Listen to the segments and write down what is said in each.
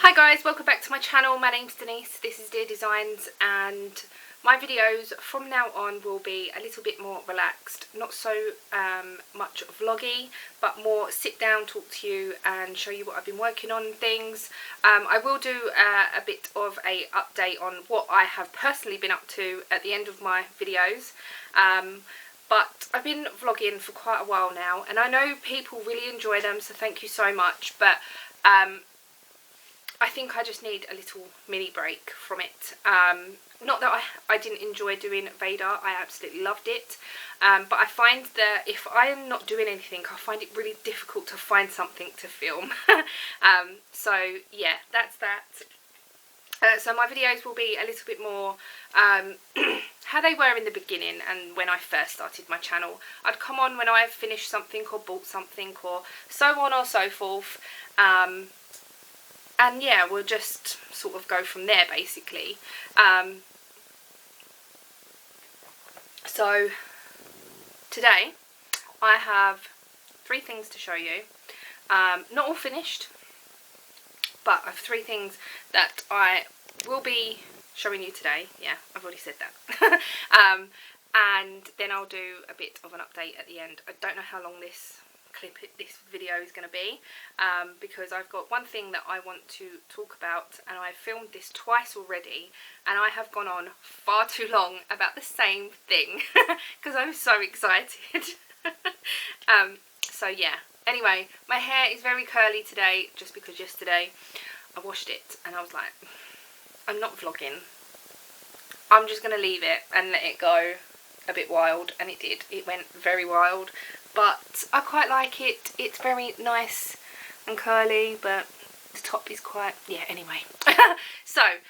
Hi guys, welcome back to my channel. My name's Denise, this is Deer Designs, and my videos from now on will be a little bit more relaxed, not so much vloggy, but more sit down, talk to you and show you what I've been working on and things. I will do a bit of a update on what I have personally been up to at the end of my videos. But I've been vlogging for quite a while now, and I know people really enjoy them, so thank you so much, but I think I just need a little mini break from it. Not that I didn't enjoy doing Vader, I absolutely loved it, but I find that if I am not doing anything, I find it really difficult to find something to film. So yeah, that's that. So my videos will be a little bit more how they were in the beginning and when I first started my channel. I'd come on when I've finished something or bought something or so on or so forth. And yeah, we'll just sort of go from there basically. So today I have 3 things to show you. Not all finished, but I have 3 things that I will be showing you today. Yeah, I've already said that. And then I'll do a bit of an update at the end. I don't know how long this video is going to be, because I've got one thing that I want to talk about, and I've filmed this twice already and I have gone on far too long about the same thing because I'm so excited. So yeah, anyway, my hair is very curly today just because yesterday I washed it and I was like, I'm not vlogging, I'm just going to leave it and let it go a bit wild, and it did. It went very wild, but I quite like it. It's very nice and curly, but the top is quite, yeah, anyway. So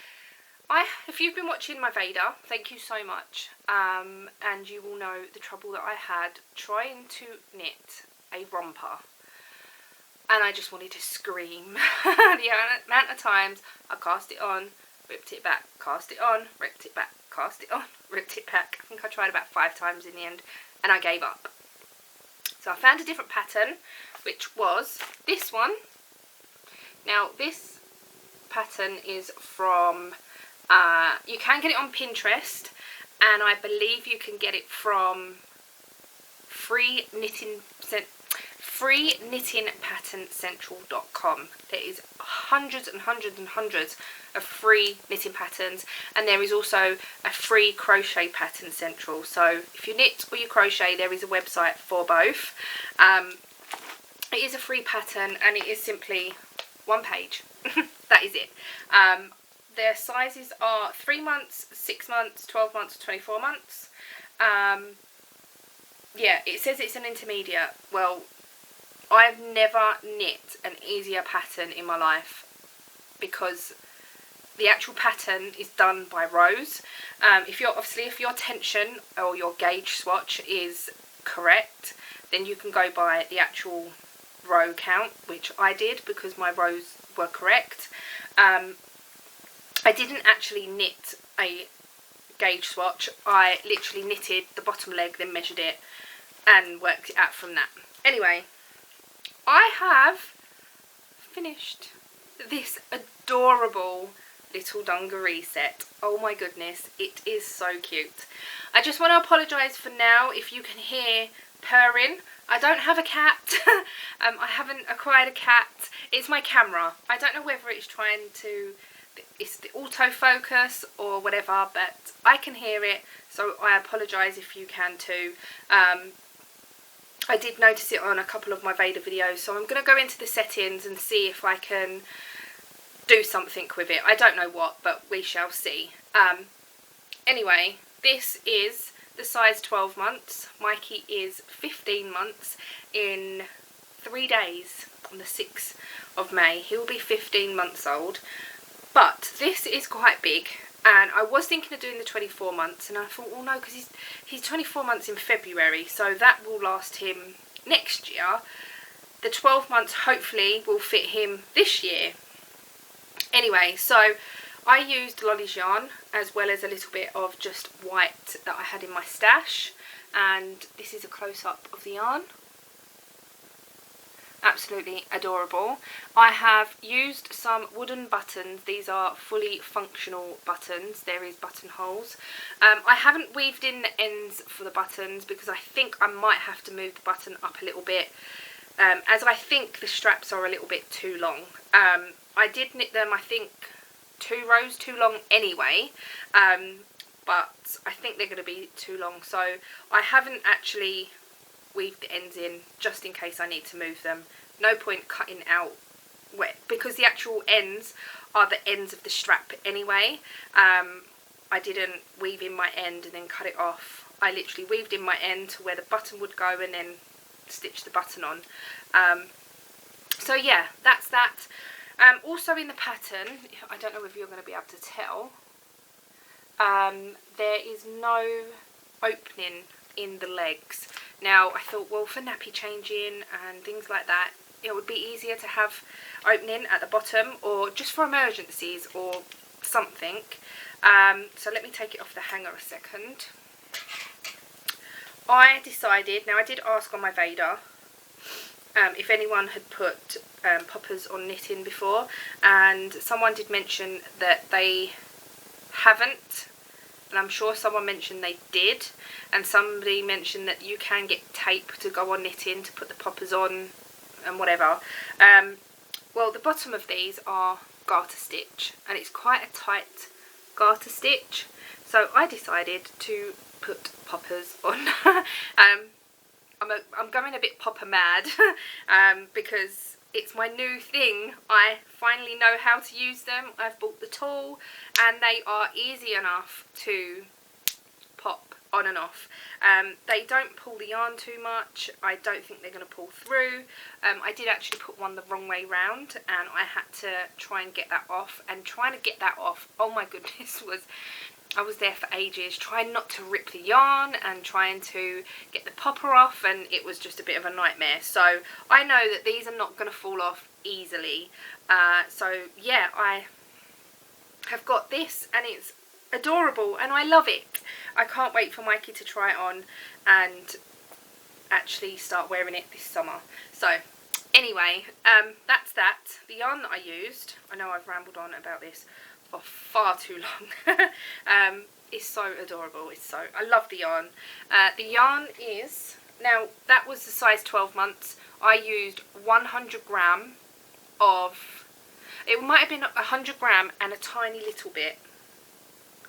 if you've been watching my Vader, thank you so much, and you will know the trouble that I had trying to knit a romper, and I just wanted to scream. The amount of times I cast it on, ripped it back, cast it on, ripped it back, cast it on, ripped it back. I think I tried about 5 times in the end and I gave up. So I found a different pattern, which was this one. Now this pattern is from, you can get it on Pinterest, and I believe you can get it from freeknittingpatternCentral.com. There is hundreds and hundreds and hundreds of free knitting patterns, and there is also a free crochet pattern central. So if you knit or you crochet, there is a website for both. It is a free pattern and it is simply 1 page. That is it. Their sizes are 3 months, 6 months, 12 months, 24 months. Yeah, it says it's an intermediate. Well, I've never knit an easier pattern in my life, because the actual pattern is done by rows. If your tension or your gauge swatch is correct, then you can go by the actual row count, which I did because my rows were correct. I didn't actually knit a gauge swatch. I literally knitted the bottom leg, then measured it and worked it out from that. Anyway, I have finished this adorable little dungaree set. Oh my goodness, it is so cute. I just want to apologise for now if you can hear purring. I don't have a cat. I haven't acquired a cat. It's my camera. I don't know whether it's trying to, it's the autofocus or whatever, but I can hear it, so I apologise if you can too. I did notice it on a couple of my Vader videos, so I'm going to go into the settings and see if I can do something with it. I don't know what, but we shall see. Anyway, this is the size 12 months. Mikey is 15 months in 3 days. On the 6th of May, he will be 15 months old. But this is quite big, and I was thinking of doing the 24 months, and I thought, well, no, because he's 24 months in February, so that will last him next year. The 12 months hopefully will fit him this year. Anyway, so I used Lolly's yarn as well as a little bit of just white that I had in my stash, and this is a close-up of the yarn. absolutely adorable. I have used some wooden buttons. These are fully functional buttons. There is buttonholes. I haven't weaved in the ends for the buttons because I think I might have to move the button up a little bit, as I think the straps are a little bit too long. I did knit them, I think, 2 rows too long anyway, but I think they're going to be too long, so I haven't actually weaved the ends in just in case I need to move them. No point cutting out because the actual ends are the ends of the strap anyway. I didn't weave in my end and then cut it off. I literally weaved in my end to where the button would go and then stitch the button on. So yeah, that's that. Also in the pattern, I don't know if you're going to be able to tell, there is no opening in the legs. Now I thought, well, for nappy changing and things like that, it would be easier to have opening at the bottom, or just for emergencies or something. So let me take it off the hanger a second. I decided, now I did ask on my Vader if anyone had put poppers on knitting before, and someone did mention that they haven't, and I'm sure someone mentioned they did, and somebody mentioned that you can get tape to go on knitting to put the poppers on and whatever. Well, the bottom of these are garter stitch, and it's quite a tight garter stitch, so I decided to put poppers on. I'm going a bit popper mad because it's my new thing. I finally know how to use them. I've bought the tool and they are easy enough to pop on and off. They don't pull the yarn too much. I don't think they're going to pull through. I did actually put one the wrong way round and I had to try and get that off, and trying to get that off, oh my goodness, I was there for ages trying not to rip the yarn and trying to get the popper off, and it was just a bit of a nightmare. So I know that these are not going to fall off easily. So yeah, I have got this and it's adorable and I love it. I can't wait for Mikey to try it on and actually start wearing it this summer. So anyway, that's that. The yarn that I used, I know I've rambled on about this for far too long. It's so adorable. I love the yarn. The yarn is, now that was the size 12 months. I used 100 gram of, it might have been 100 gram and a tiny little bit,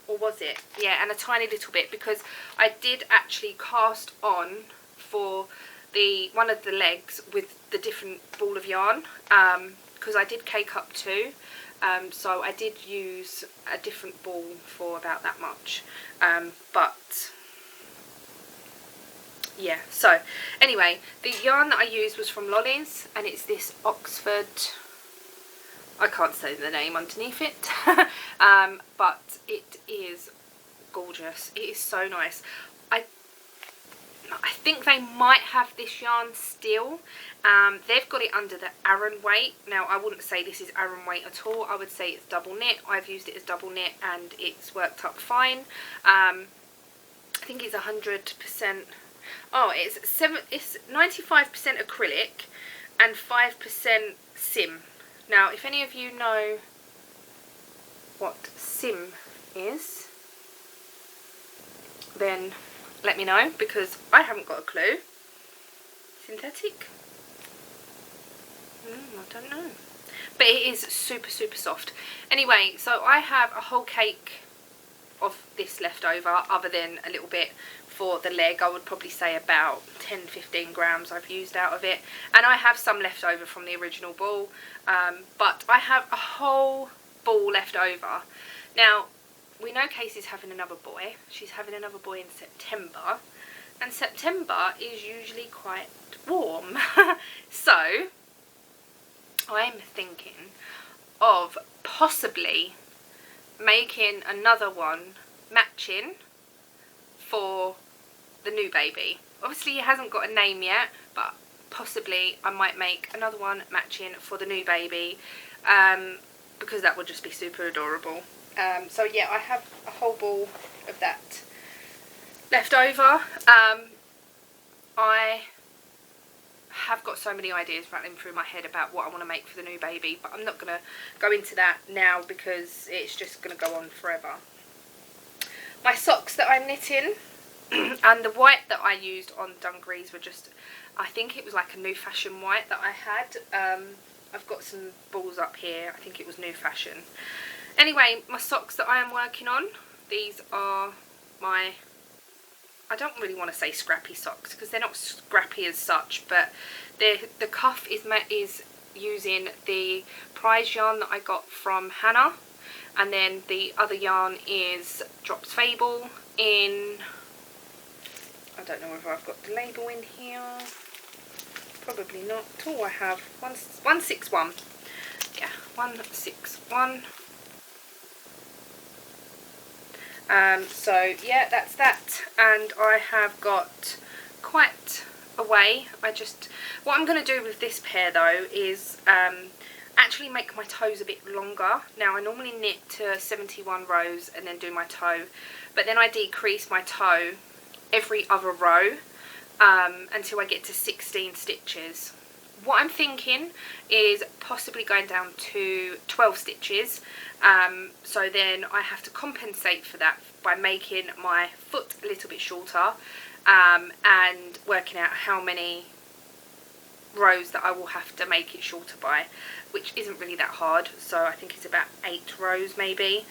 or was it? Yeah, and a tiny little bit, because I did actually cast on for one of the legs with the different ball of yarn, because I did cake up too. So I did use a different ball for about that much, but yeah. So anyway, the yarn that I used was from Lolly's, and it's this Oxford, I can't say the name underneath it, but it is gorgeous. It is so nice. I think they might have this yarn still. They've got it under the Aran weight. Now I wouldn't say this is Aran weight at all. I would say it's double knit. I've used it as double knit and it's worked up fine. I think it's 100%. Oh, it's 95% acrylic and 5% sim. Now, if any of you know what sim is, then let me know, because I haven't got a clue. Synthetic? I don't know. But it is super, super soft. Anyway, so I have a whole cake of this left over, other than a little bit for the leg. I would probably say about 10-15 grams I've used out of it. And I have some left over from the original ball. But I have a whole ball left over. Now, we know Casey's having another boy. She's having another boy in September. And September is usually quite warm. So, I'm thinking of possibly making another one matching for the new baby. Obviously, he hasn't got a name yet, but possibly I might make another one matching for the new baby, because that would just be super adorable. So yeah, I have a whole ball of that left over. I have got so many ideas rattling through my head about what I want to make for the new baby, but I'm not going to go into that now because it's just going to go on forever. My socks that I'm knitting and the white that I used on dungarees were just, I think it was like a new fashion white that I had. I've got some balls up here, I think it was new fashion. Anyway, my socks that I am working on, these are my, I don't really want to say scrappy socks because they're not scrappy as such, but the cuff is using the prize yarn that I got from Hannah, and then the other yarn is Drops Fable in, I don't know whether I've got the label in here, probably not. Oh, I have 161. Yeah, 161. So yeah, that's that, and I have got quite a way. What I'm going to do with this pair though is actually make my toes a bit longer. Now I normally knit to 71 rows and then do my toe, but then I decrease my toe every other row until I get to 16 stitches. What I'm thinking is possibly going down to 12 stitches, so then I have to compensate for that by making my foot a little bit shorter and working out how many rows that I will have to make it shorter by, which isn't really that hard. So I think it's about 8 rows maybe,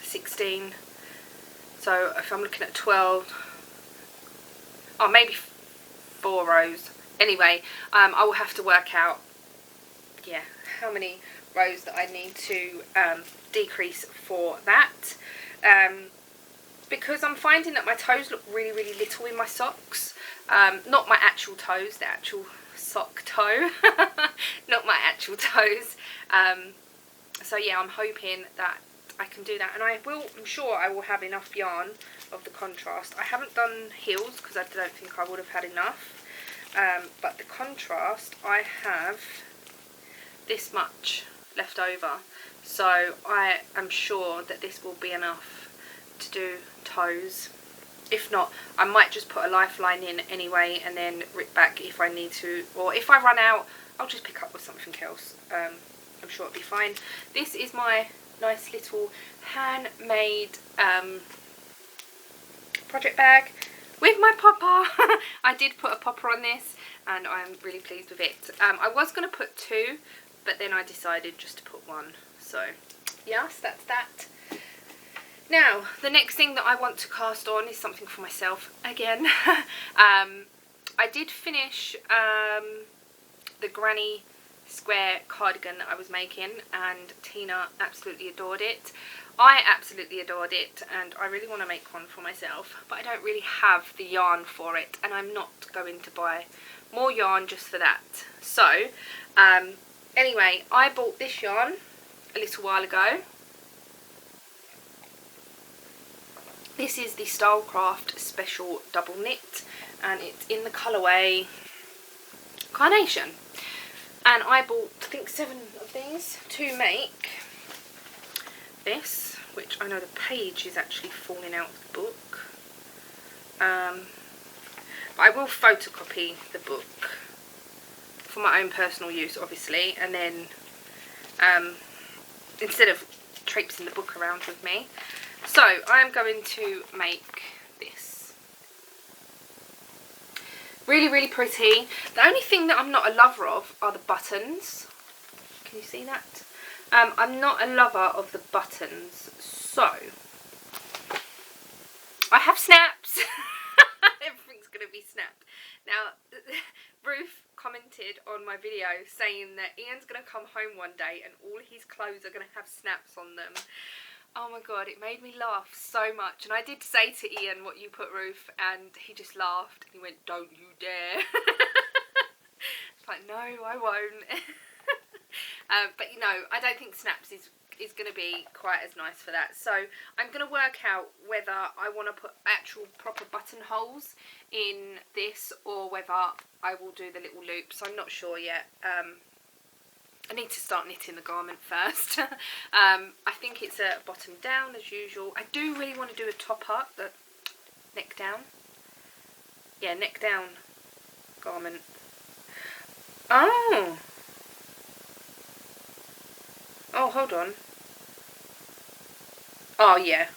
16. So if I'm looking at 12, oh maybe 4 rows. Anyway, I will have to work out, yeah, how many rows that I need to decrease for that, because I'm finding that my toes look really, really little in my socks. Not my actual toes, the actual sock toe, not my actual toes. So yeah, I'm hoping that I can do that, and I'm sure I will have enough yarn of the contrast. I haven't done heels because I don't think I would have had enough, but the contrast, I have this much left over, so I am sure that this will be enough to do toes. If not, I might just put a lifeline in anyway and then rip back if I need to, or if I run out I'll just pick up with something else. I'm sure it'll be fine. This is my nice little handmade project bag with my popper. I did put a popper on this and I'm really pleased with it. I was going to put 2, but then I decided just to put 1. So yes, that's that. Now the next thing that I want to cast on is something for myself again. I did finish the granny square cardigan that I was making, and Tina absolutely adored it. I absolutely adored it, and I really want to make one for myself, but I don't really have the yarn for it, and I'm not going to buy more yarn just for that. So anyway, I bought this yarn a little while ago. This is the Stylecraft Special Double Knit, and it's in the colourway Carnation. And I bought, I think, 7 of these to make this, which I know the page is actually falling out of the book. But I will photocopy the book for my own personal use, obviously, and then instead of traipsing the book around with me. So I'm going to make this. Really, really pretty. The only thing that I'm not a lover of are the buttons. Can you see that? I'm not a lover of the buttons. So I have snaps. Everything's going to be snapped. Now, Ruth commented on my video saying that Ian's going to come home one day and all his clothes are going to have snaps on them. Oh my god, it made me laugh so much. And I did say to Ian, what you put, Ruth, and he just laughed and he went, "Don't you dare." It's like, no, I won't. But you know, I don't think snaps is going to be quite as nice for that. So I'm going to work out whether I want to put actual proper buttonholes in this or whether I will do the little loops. I'm not sure yet. I need to start knitting the garment first. I think it's a bottom down as usual. I do really want to do a top up, the neck down. yeah, neck down garment. Oh, hold on. Oh yeah,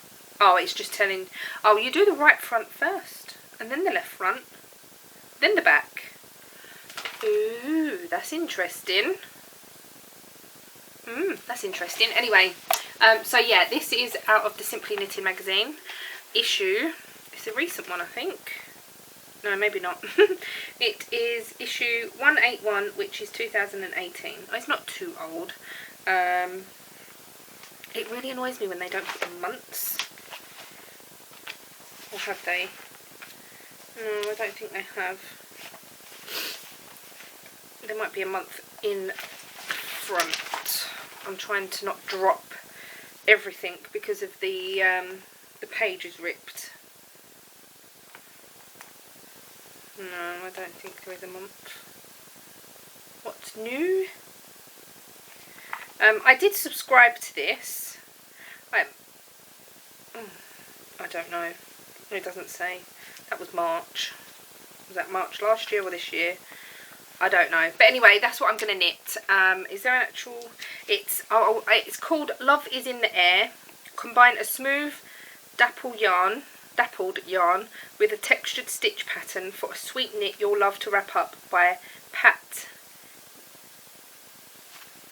oh, it's just telling, oh, you do the right front first and then the left front, then the back. Ooh, that's interesting. That's interesting. Anyway, so yeah, this is out of the Simply Knitting magazine issue. It's a recent one, I think. No, maybe not. It is issue 181, which is 2018. Oh, it's not too old. It really annoys me when they don't put the months. Or have they? No, I don't think they have. There might be a month in front. I'm trying to not drop everything because of the page is ripped. No, I don't think there is a month. What's new? I did subscribe to this. I don't know. It doesn't say. That was March. Was that March last year or this year? I don't know. But anyway, that's what I'm going to knit. Is there an actual... It's called Love is in the Air. Combine a smooth dappled yarn with a textured stitch pattern for a sweet knit you'll love to wrap up by Pat.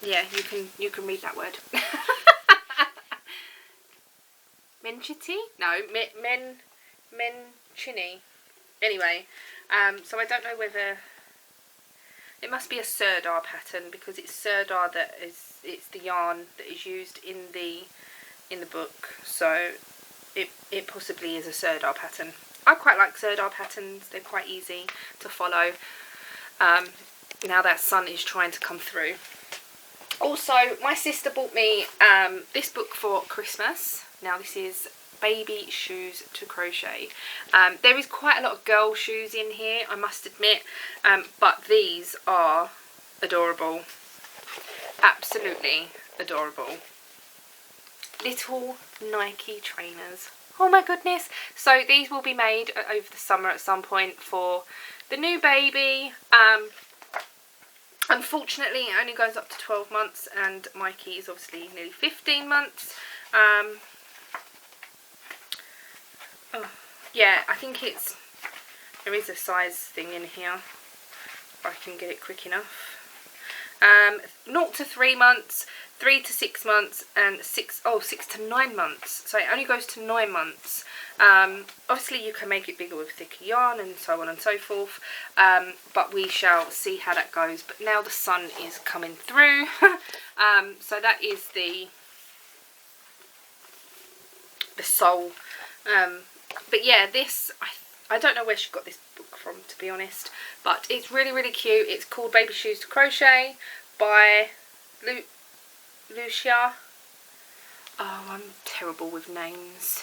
Yeah, you can read that word. Menchity? No, Menchini. Anyway, so I don't know whether it must be a Sirdar pattern, because it's Sirdar it's the yarn that is used in the book. So it possibly is a Sirdar pattern. I quite like Sirdar patterns. They're quite easy to follow. Now that sun is trying to come through. Also, my sister bought me this book for Christmas. Now this is Baby Shoes to Crochet. There is quite a lot of girl shoes in here, I must admit, but these are adorable. Absolutely adorable. Little Nike trainers. Oh my goodness. So these will be made over the summer at some point for the new baby. Unfortunately, it only goes up to 12 months, and Mikey is obviously nearly 15 months. Yeah, I think there is a size thing in here, if I can get it quick enough. 0 to 3 months, 3 to 6 months, and 6 to 9 months. So it only goes to 9 months. Obviously you can make it bigger with thicker yarn and so on and so forth, but we shall see how that goes. But now the sun is coming through. So that is the sole. But yeah, this, I don't know where she got this book from, to be honest, but it's really, really cute. It's called Baby Shoes to Crochet by Lucia. Oh, I'm terrible with names.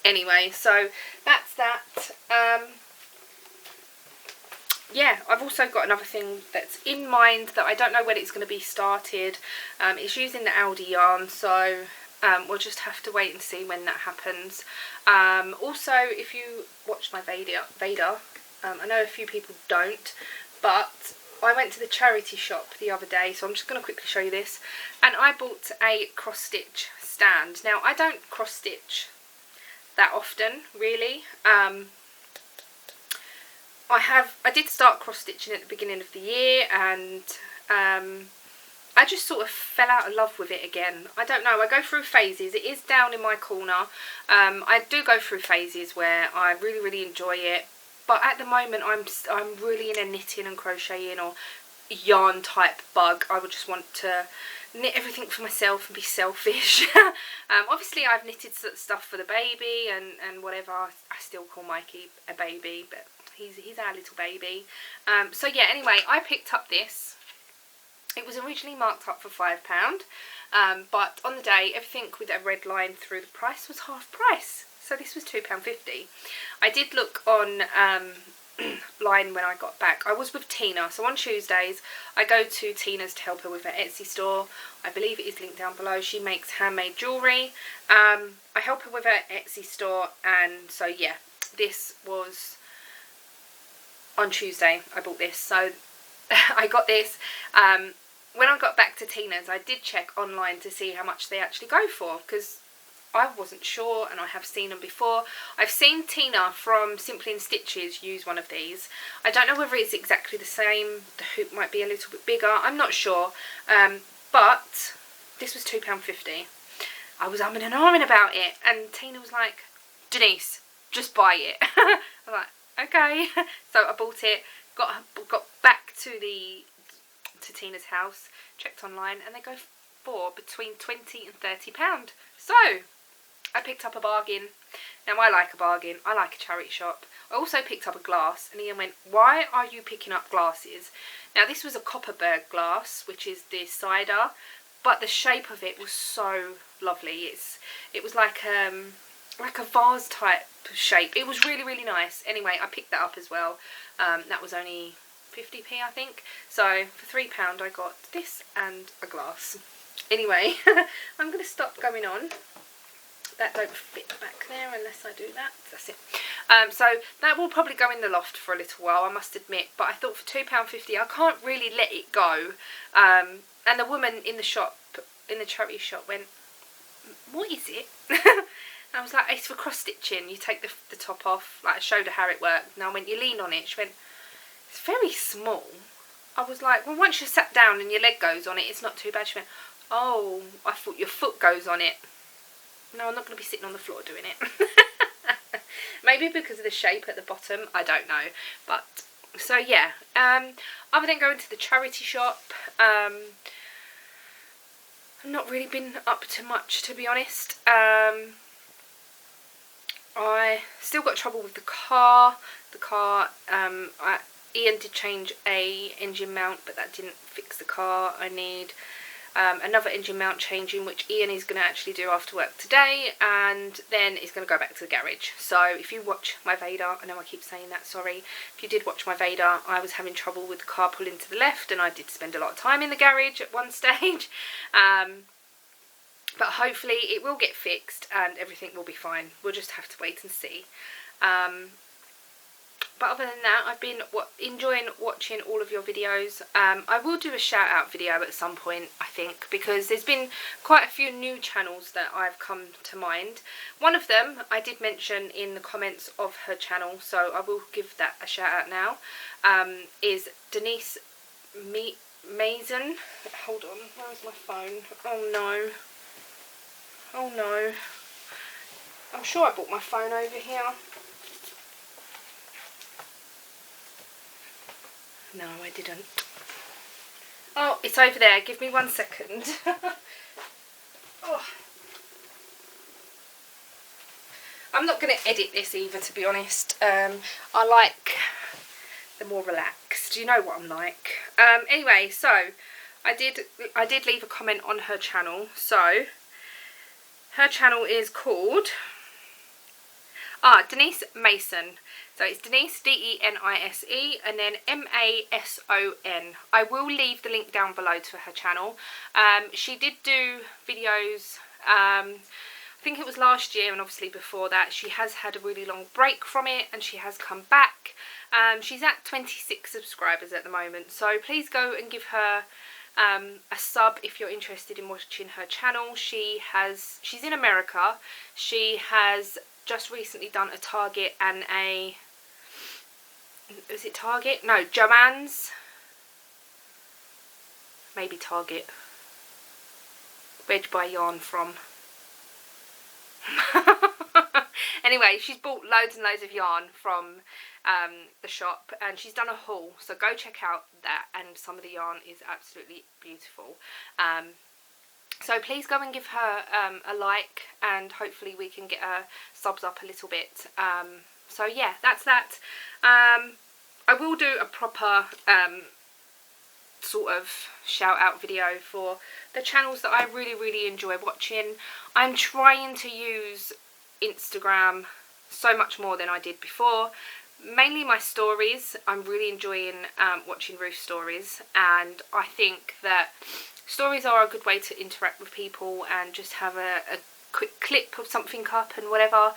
Anyway, so that's that. Yeah, I've also got another thing that's in mind that I don't know when it's going to be started. It's using the Aldi yarn, so we'll just have to wait and see when that happens. Also, if you watch my Vader, I know a few people don't, but I went to the charity shop the other day, so I'm just going to quickly show you this. And I bought a cross stitch stand. Now, I don't cross stitch that often, really. I did start cross stitching at the beginning of the year, and I just sort of fell out of love with it again. I don't know, I go through phases. It is down in my corner. I do go through phases where I really, really enjoy it, but at the moment I'm really in a knitting and crocheting or yarn type bug. I would just want to knit everything for myself and be selfish. Obviously I've knitted stuff for the baby and whatever. I still call Mikey a baby, but he's our little baby. So yeah, anyway, I picked up this. It was originally marked up for £5, but on the day, everything with a red line through the price was half price. So this was £2.50. I did look on line when I got back. I was with Tina, so on Tuesdays I go to Tina's to help her with her Etsy store. I believe it is linked down below. She makes handmade jewellery. I help her with her Etsy store, and so yeah, this was on Tuesday I bought this. So I got this. When I got back to Tina's, I did check online to see how much they actually go for, because I wasn't sure, and I have seen them before. I've seen Tina from Simply in Stitches use one of these. I don't know whether it's exactly the same. The hoop might be a little bit bigger. I'm not sure. But this was £2.50. I was umming and ahhing about it, and Tina was like, Denise, just buy it. I was like, okay. So I bought it. Got back to Tina's house, checked online, and they go for between £20 and £30. So I picked up a bargain. Now I like a bargain. I like a charity shop. I also picked up a glass, and Ian went, why are you picking up glasses? Now this was a Copperberg glass, which is the cider, but the shape of it was so lovely. It was like a vase type shape. It was really, really nice. Anyway, I picked that up as well. That was only 50p, I think. So for £3 I got this and a glass. Anyway, I'm going to stop going on. That don't fit back there unless I do that. That's it. So that will probably go in the loft for a little while, I must admit. But I thought for £2.50 I can't really let it go. And the woman in the shop, in the charity shop, went, what is it? And I was like, it's for cross stitching. You take the top off. Like, I showed her how it worked. Now when you lean on it, she went, it's very small. I was like, well, once you sat down and your leg goes on it, it's not too bad. She went, oh, I thought your foot goes on it. No, I'm not going to be sitting on the floor doing it. Maybe because of the shape at the bottom, I don't know. But, so yeah, other than going to the charity shop, I've not really been up to much, to be honest. I still got trouble with the car. Ian did change a engine mount, but that didn't fix the car. I need another engine mount changing, which Ian is going to actually do after work today, and then he's going to go back to the garage. So if you watch my Vader, I know I keep saying that, sorry. If you did watch my Vader, I was having trouble with the car pulling to the left, and I did spend a lot of time in the garage at one stage. But hopefully it will get fixed and everything will be fine. We'll just have to wait and see. But other than that, I've been enjoying watching all of your videos. I will do a shout out video at some point, I think, because there's been quite a few new channels that I've come to mind. One of them I did mention in the comments of her channel, so I will give that a shout out now, is Denise Mason. Hold on, where is my phone? Oh no. Oh no. I'm sure I brought my phone over here. No, I didn't. Oh, it's over there. Give me 1 second. Oh. I'm not going to edit this either, to be honest. I like the more relaxed. You know what I'm like. Anyway, so I did leave a comment on her channel. So her channel is called Denise Mason. So it's Denise, D-E-N-I-S-E, and then M-A-S-O-N. I will leave the link down below to her channel. She did do videos, I think it was last year, and obviously before that. She has had a really long break from it, and she has come back. She's at 26 subscribers at the moment, so please go and give her a sub if you're interested in watching her channel. She's in America. She has just recently done a Target and a, is it Target? No, Joann's, maybe Target. Where'd you buy yarn from? Anyway, she's bought loads and loads of yarn from the shop, and she's done a haul, so go check out that, and some of the yarn is absolutely beautiful. So please go and give her a like, and hopefully we can get her subs up a little bit. So yeah, that's that. I will do a proper sort of shout out video for the channels that I really, really enjoy watching. I'm trying to use Instagram so much more than I did before. Mainly my stories. I'm really enjoying watching Ruth's stories, and I think that stories are a good way to interact with people and just have a quick clip of something up and whatever.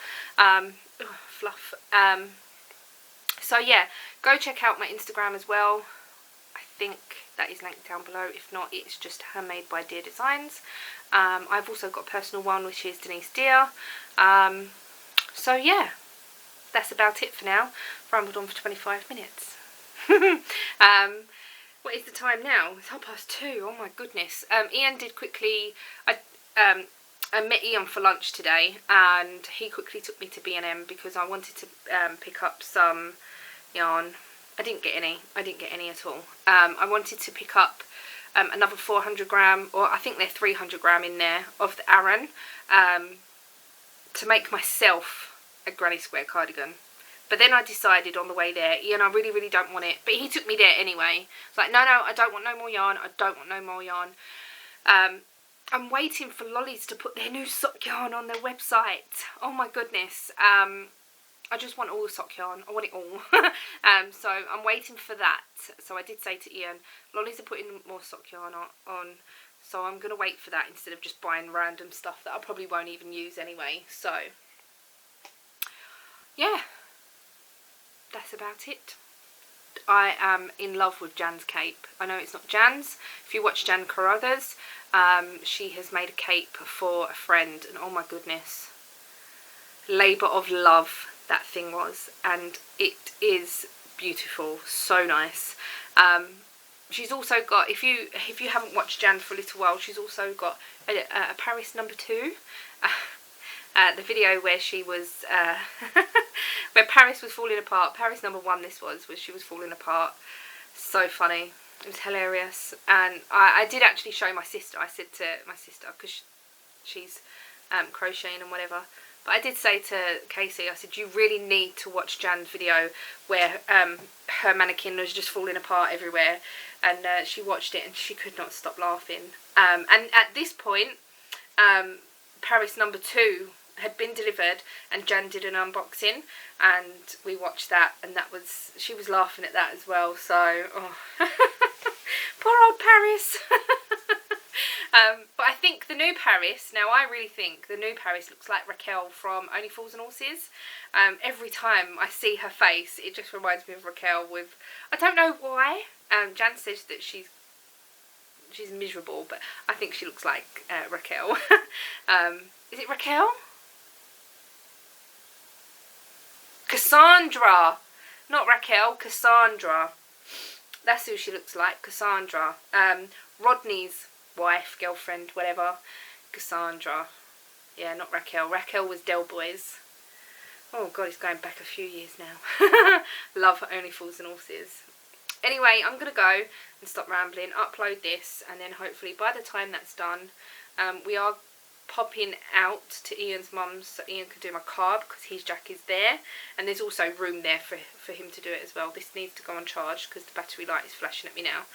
Fluff. So yeah, go check out my Instagram as well. I think that is linked down below. If not, it's just handmade by Deer Designs. I've also got a personal one, which is denisdeer. So yeah, that's about it for now. Rambled on for 25 minutes. What is the time now? It's 2:30. Oh my goodness. Ian did quickly. I met Ian for lunch today, and he quickly took me to B&M because I wanted to pick up some yarn. I didn't get any at all. I wanted to pick up another 400 gram, or I think they're 300 gram in there, of the Aran, to make myself a granny square cardigan. But then I decided on the way there, Ian, I really don't want it. But he took me there anyway. It's like, no, I don't want no more yarn. I don't want no more yarn. I'm waiting for Lolly's to put their new sock yarn on their website. Oh my goodness. I just want all the sock yarn. I want it all. So I'm waiting for that. So I did say to Ian, Lolly's are putting more sock yarn on. So I'm going to wait for that instead of just buying random stuff that I probably won't even use anyway. So, yeah. That's about it. I am in love with Jan's cape. I know it's not Jan's. If you watch Jan Carruthers, she has made a cape for a friend, and oh my goodness, labour of love that thing was, and it is beautiful, so nice. She's also got, if you haven't watched Jan for a little while, she's also got a Paris #2. The video where she was, where Paris was falling apart. Paris #1 this was, where she was falling apart. So funny. It was hilarious. And I did actually show my sister. I said to my sister, because she's crocheting and whatever. But I did say to Casey, I said, you really need to watch Jan's video where her mannequin was just falling apart everywhere. And she watched it and she could not stop laughing. And at this point, Paris #2 had been delivered, and Jan did an unboxing, and we watched that, and that was, she was laughing at that as well. So, oh. Poor old Paris. But I think the new Paris, now I really think the new Paris looks like Raquel from Only Fools and Horses. Every time I see her face, it just reminds me of Raquel with, I don't know why. Jan says that she's miserable, but I think she looks like Raquel. Is it Raquel? Cassandra, not Raquel, Cassandra. That's who she looks like, Cassandra. Rodney's wife, girlfriend, whatever. Cassandra. Yeah, not Raquel. Raquel was Del Boys. Oh god, it's going back a few years now. Love Only Fools and Horses. Anyway, I'm going to go and stop rambling, upload this, and then hopefully by the time that's done, we are popping out to Ian's mum's so Ian can do my card because his jack is there, and there's also room there for him to do it as well. This needs to go on charge because the battery light is flashing at me now.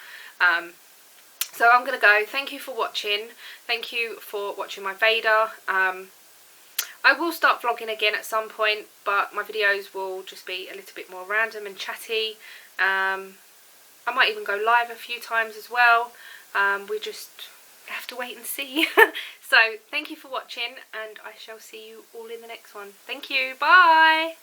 So I'm going to go. Thank you for watching. Thank you for watching my Vader. I will start vlogging again at some point, but my videos will just be a little bit more random and chatty. I might even go live a few times as well. We just have to wait and see. So thank you for watching, and I shall see you all in the next one. Thank you. Bye.